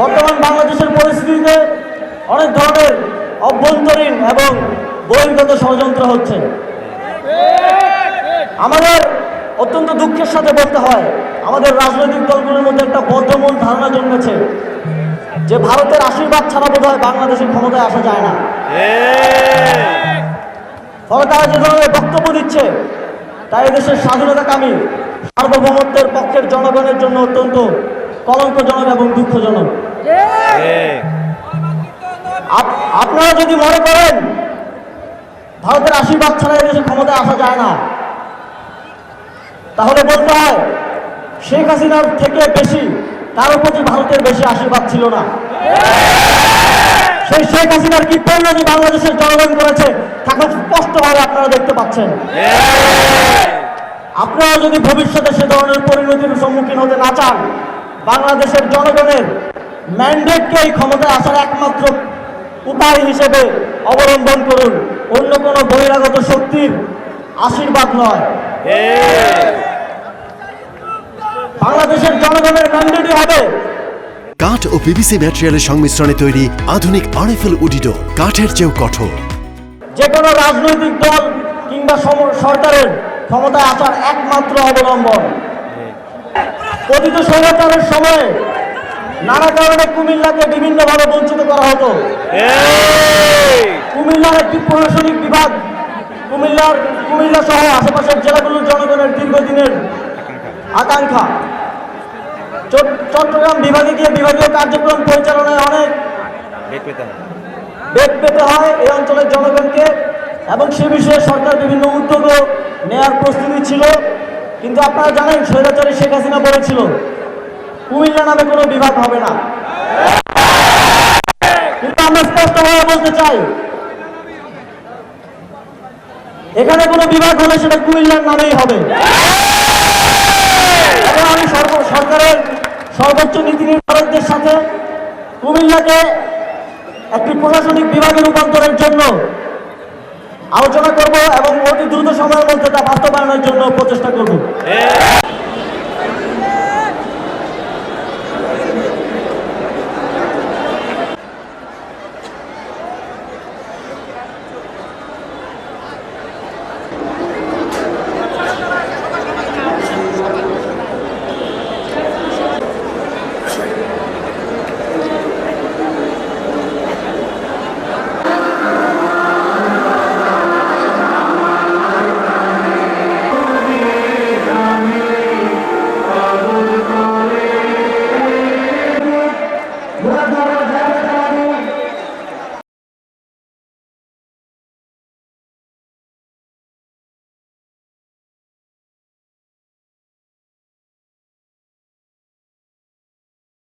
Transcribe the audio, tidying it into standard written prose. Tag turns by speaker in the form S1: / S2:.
S1: বর্তমান বাংলাদেশের পরিস্থিতিতে অনেক ধরনের অভ্যন্তরীণ এবং বহির্গত ষড়যন্ত্র হচ্ছে। আমাদের অত্যন্ত দুঃখের সাথে বলতে হয়, আমাদের রাজনৈতিক দলগুলোর মধ্যে একটা বদ্ধমূল ধারণা জন্মেছে যে ভারতের আশীর্বাদ ছাড়া বোধহয় বাংলাদেশের ক্ষমতায় আসা যায় না। ফলে তারা যে ধরনের বক্তব্য দিচ্ছে তাই দেশের স্বাধীনতাকামী সার্বভৌমত্বের পক্ষের জনগণের জন্য অত্যন্ত কলঙ্কজনক এবং দুঃখজনক। আপনারা যদি মনে করেন ভারতের আশীর্বাদ ছাড়া এদেশে ক্ষমতায় আসা যায় না, তাহলে বলতে হয় শেখ হাসিনার থেকে বেশি কারোর প্রতি ভারতের বেশি আশীর্বাদ ছিল না। সেই শেখ হাসিনার কি পরিণতি বাংলাদেশের জনগণ করেছে এখন স্পষ্টভাবে আপনারা দেখতে পাচ্ছেন। আপনারা যদি ভবিষ্যতে সে ধরনের পরিণতির সম্মুখীন হতে না চান, বাংলাদেশের জনগণের ম্যান্ডেটকে এই ক্ষমতায় আসার একমাত্র উপায় হিসেবে অবলম্বন করুন, অন্য কোনো বহিরাগত শক্তির আশীর্বাদ নয়। বাংলাদেশের জনগণের ম্যান্ডেটই হবে
S2: কাঠ ও পিভিসি ম্যাটেরিয়ালের সংমিশ্রণে তৈরি আধুনিক আরএফএল উডিডোর, কাঠের চেয়েও কঠোর।
S1: যে কোনো রাজনৈতিক দল কিংবা সরকারের ক্ষমতায় আসার একমাত্র অবলম্বন। পতিত স্বৈরাচারের সময়ে নানা কারণে কুমিল্লাকে বিভিন্নভাবে বঞ্চিত করা হতো। কুমিল্লার একটি প্রশাসনিক বিভাগ, কুমিল্লা সহ আশেপাশের জেলাগুলোর জনগণের দীর্ঘদিনের আকাঙ্ক্ষা। চট্টগ্রাম বিভাগে গিয়ে বিভাগীয় কার্যক্রম পরিচালনায় অনেক বেগ পেতে হয় এই অঞ্চলের জনগণকে, এবং সে বিষয়ে সরকার বিভিন্ন উদ্যোগও নেওয়ার প্রস্তুতি ছিল। কিন্তু আপনারা জানেন স্বৈরাচারী শেখ হাসিনা বলেছিল কুমিল্লা নামে কোনো বিভাগ হবে না। কিন্তু আমরা স্পষ্টভাবে বলতে চাই এখানে কোনো বিভাগ হলে সেটা কুমিল্লার নামেই হবে। এবং আমি সরকারের সর্বোচ্চ নীতি নির্ধারকদের সাথে কুমিল্লাকে একটি প্রশাসনিক বিভাগে রূপান্তরের জন্য আলোচনা করব এবং অতি দ্রুত সময়ের মধ্যে তা বাস্তবায়নের জন্য প্রচেষ্টা করব।